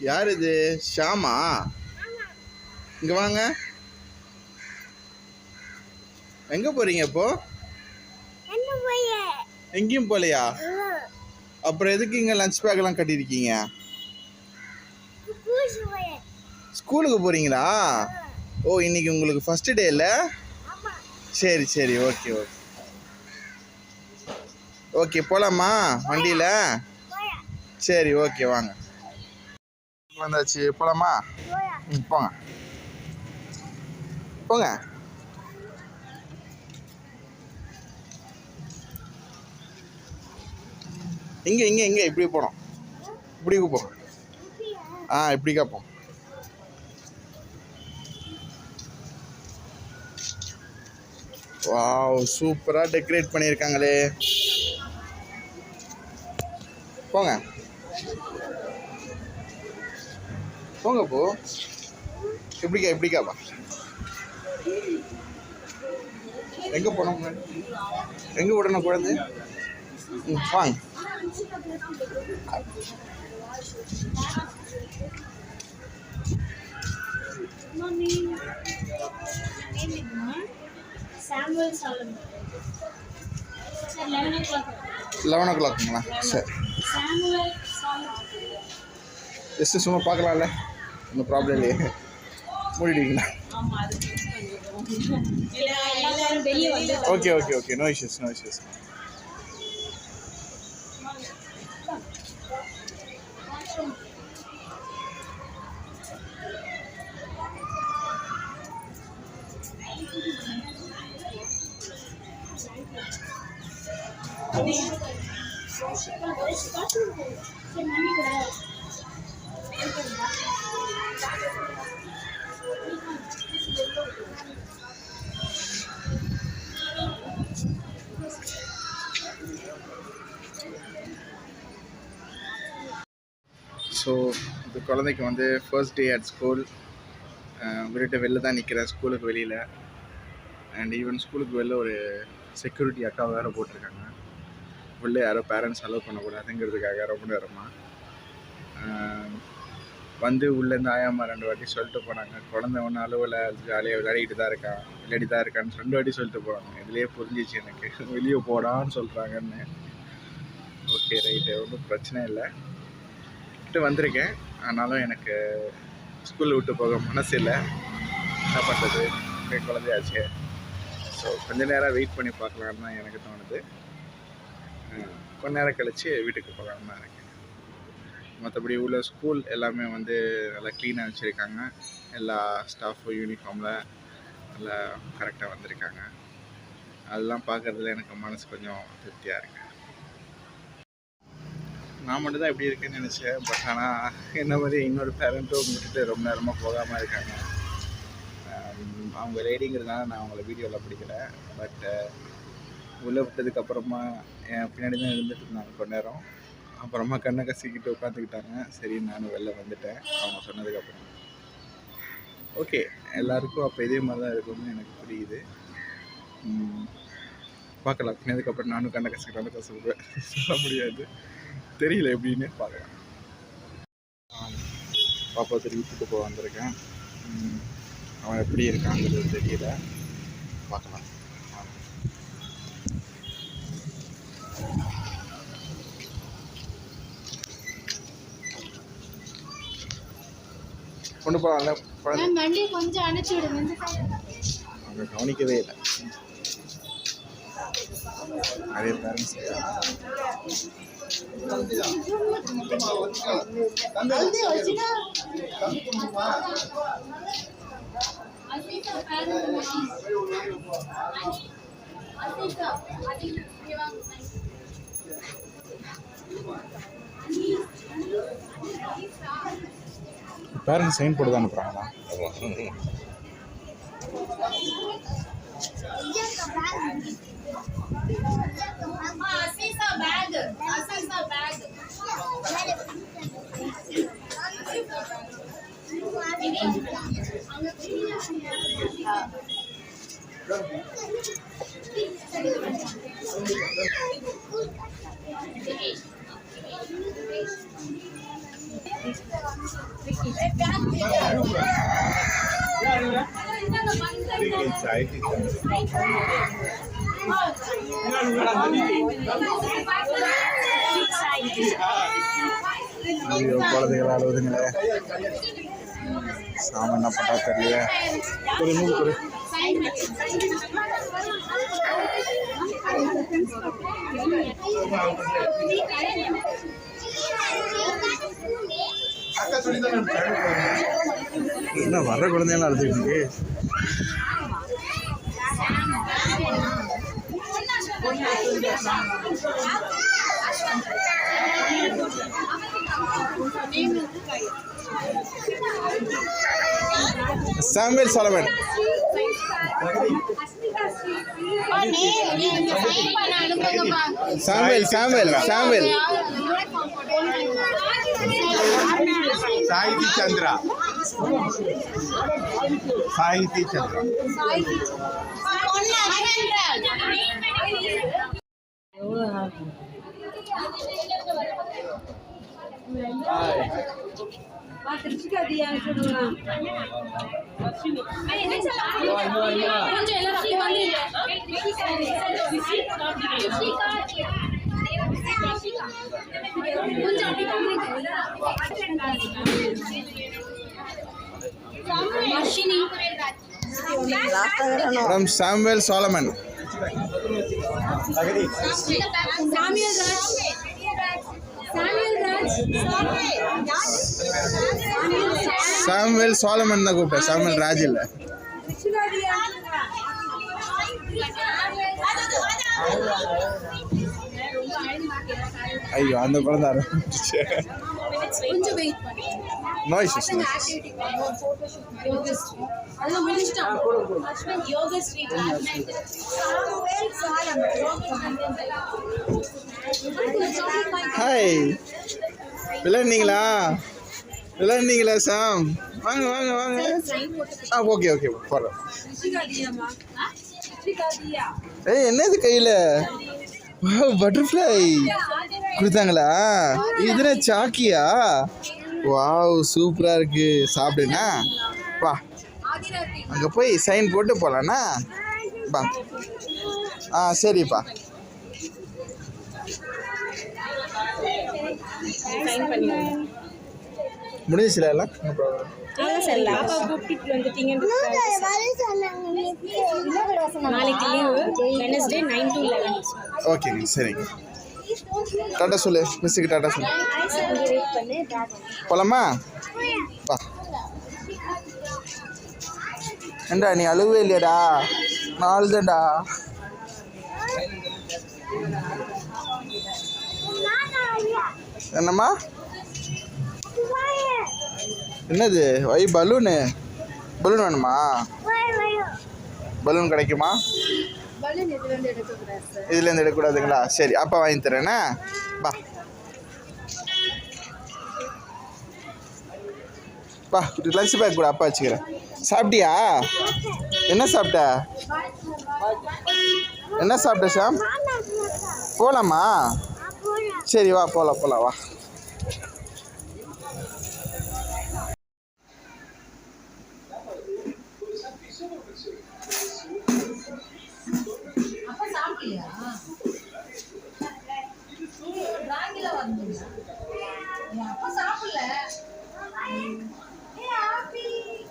யார் இது? ஷாமா? இங்கே வாங்க. எங்கே போகிறீங்க இப்போ? எங்கேயும் போகலையா? அப்புறம் எதுக்கு இங்கே லஞ்ச் பேக்கெல்லாம் கட்டியிருக்கீங்க? ஸ்கூலுக்கு போகிறீங்களா? ஓ, இன்னைக்கு உங்களுக்கு ஃபஸ்ட்டு டே இல்லை? சரி சரி, ஓகே ஓகே ஓகே. போகலாமா வண்டியில்? சரி ஓகே, வாங்க. வந்தாச்சு, போகலாமா? ம், போங்க போங்க. இங்கே இங்கே இங்கே இப்படி போனோம். இப்படி போகிறோம். இப்படி கேட்போம். வாவ், சூப்பராக டெக்கரேட் பண்ணியிருக்காங்களே. போங்க போங்க போ. எப்படிக்காப்பா? எங்கே போனோம்? எங்கே விடணும் குழந்தை? வாங்க. Samuel 11 o'clockங்களா? சரி. ஜஸ்ட்டு சும்மா பார்க்கலாம்ல, ஒன்றும் ப்ராப்ளம் இல்லையே. மூடிடுவீங்களா? Okay okay okay, no issues no issues. So இந்த குழந்தைக்கு வந்து ஃபர்ஸ்ட் டே அட் ஸ்கூல். விட்டுட்டு வெளில தான் நிற்கிறேன், ஸ்கூலுக்கு வெளியில். அண்ட் ஈவன் ஸ்கூலுக்கு வெளில ஒரு செக்யூரிட்டி அக்கா வேறு போட்டிருக்காங்க. உள்ளே யாரும் பேரண்ட்ஸ் அலோவ் பண்ணக்கூடாதுங்கிறதுக்காக ரொம்ப நேரமாக வந்து உள்ளேருந்து ஆயாமா 2 வாட்டி சொல்லிட்டு போனாங்க. குழந்தை ஒன்றும் அலுவலை, ஜாலியாக விளையாடிட்டு தான் இருக்கான்னு 2 வாட்டி சொல்லிட்டு போனாங்க. இதுலேயே புரிஞ்சிச்சு எனக்கு, வெளியே போடான்னு சொல்கிறாங்கன்னு. ஓகே ரைட்டு, ஒன்றும் பிரச்சனை இல்லை, விட்டு வந்திருக்கேன். ஆனாலும் எனக்கு ஸ்கூலில் விட்டு போக மனசு இல்லை. என்ன பண்ணுறது, குழந்தையாச்சு. ஸோ கொஞ்ச நேரம் வெயிட் பண்ணி பார்க்கலான்னு தான் எனக்கு தோணுது. கொஞ்ச நேரம் கழித்து வீட்டுக்கு போகலான்னு தான் இருக்கேன். மற்றபடி உள்ள ஸ்கூல் எல்லாமே வந்து நல்லா க்ளீனாக வச்சுருக்காங்க. எல்லா ஸ்டாஃபும் யூனிஃபார்மில் நல்லா கரெக்டாக வந்திருக்காங்க. அதெல்லாம் பார்க்குறதுல எனக்கு மனசு கொஞ்சம் திருப்தியாக இருக்குது. நான் மட்டும் தான் இப்படி இருக்குன்னு நினச்சேன். பட் ஆனால் என்ன மாதிரி இன்னொரு பேரண்ட்டும் விட்டுட்டு ரொம்ப நேரமாக போகாமல் இருக்காங்க. அவங்க லேடிங்கிறதுனால நான் அவங்கள வீடியோவில் பிடிக்கல. பட் உள்ளே விட்டதுக்கப்புறமா என் பின்னாடி தான் இருந்துட்டு இருந்தாங்க கொஞ்ச நேரம். அப்புறமா கண்ணை கசிக்கிட்டு உட்காந்துக்கிட்டாங்க. சரி, நானும் வெளில வந்துட்டேன் அவங்க சொன்னதுக்கப்புறம். ஓகே, எல்லாருக்கும் அப்போ இதே மாதிரி தான் இருக்கும்னு எனக்கு புரியுது. பார்க்கலாம், பின்னதுக்கப்புறம் நானும் கண்ணை கசிக்கிட்டாலும் கசிப்பேன், சொல்ல முடியாது, தெரியல எப்படின்னு பார்க்கலாம். பாப்பா திரும்பி விட்டுட்டு போக வந்திருக்கேன். அவன் எப்படி இருக்காங்கிறது தெரியல, பார்க்கலாம். கொண்டு போகலாம்ல குழந்தை? கொஞ்சம் அனுப்பிச்சு விடுங்க. அவங்க கவனிக்கவே இல்லை. நிறைய பேரண்ட்ஸ் பேரண்ட்ஸ் சைன் போட்டு தான் அனுப்புகிறாங்களா? ஐயோ குழந்தைகள் அழுவுதுங்களே. சாமி என்ன பண்ணா தெரியல. என்ன வர்ற குழந்தைங்களாம் அழுதுருக்கு. Samuel Solomon. Samuel. Sahiti Chandra. From Samuel Solomon. Samuel Solomon na கூப்பிட்ட. Samuel ராஜ் இல்ல. ஐயோ அந்த குழந்தை ஆரம்பிச்சு. கொஞ்சம் வெயிட் பண்ணு. நாய்ஸ் ஹாய் விளையாடுனீங்களா சாம்? வாங்க ஓகே போறோம். ஏய் என்னது கையில பட்டர்ஃப்ளை கொடுத்தாங்களா? இதுல சாக்கியா? வாவ் சூப்பரா இருக்கு. சாப்பிடுனா வா, அங்க போய் சைன் போட்டு போலாம்னா வா. சரிப்பா. முடிஞ்சிச்சுல எல்லாம்? ஓகேங்க சரிங்க. டாட்டா சொல்லு மிஸ்ஸுக்கு. டாட்டா சொல்லு. போலாமா? வா. ஏண்டா நீ அழுவே இல்லையாடா? நான் அழுதேன்டா. என்னம்மா? என்னது? பலூன் வேணுமா? பலூன் கிடைக்குமா? இதுலேருந்து எடுக்கக்கூடாதுங்களா? சரி அப்பா வாங்கி தரேண்ணா. பா லஞ்ச் பேக் கூட அப்பா வச்சுக்கிறேன். சாப்பிட்டியா? என்ன சாப்பிட்ட சாம்? போகலாமா? சரி வா போகலாம் வா.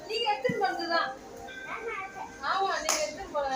நீங்க எடுத்துட்டு போறதுதான். ஆமா நீங்க எடுத்துட்டு போற